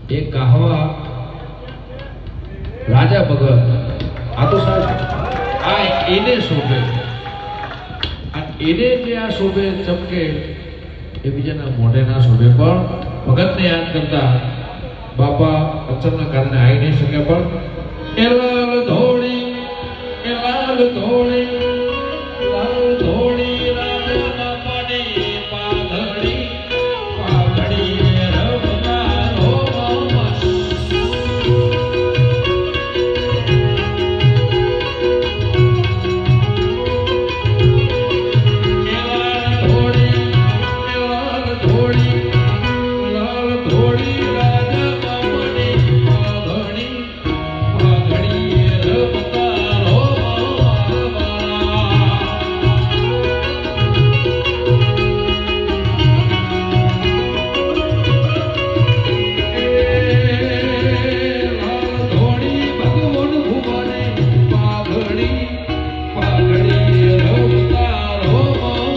એ કહવા રાજા ભગત આ તો સાહેબ આ એને શોભે એને જે આ શોભે ચમકે એ બીજાના મોઢે ના શોભે પણ ભગતને યાદ કરતા બાપા અચરના કારણે આવી નહીં શકે પણ એ લાલ ધોળી લાલ ધોળી રાજા બાપાની પાઘડી થોડી